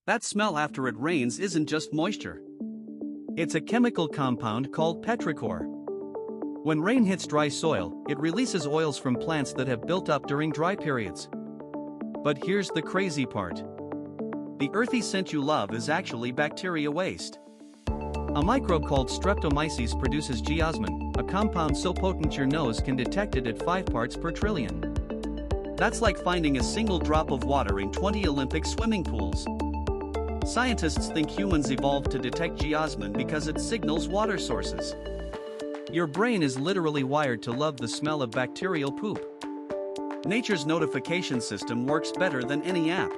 That smell after it rains isn't just moisture. It's a chemical compound called petrichor. When rain hits dry soil, it releases oils from plants that have built up during dry periods. But here's the crazy part. The earthy scent you love is actually bacteria waste. A microbe called streptomyces produces geosmin, a compound so potent your nose can detect it at 5 parts per trillion. That's like finding a single drop of water in 20 Olympic swimming pools. Scientists think humans evolved to detect geosmin because it signals water sources. Your brain is literally wired to love the smell of bacterial poop. Nature's notification system works better than any app.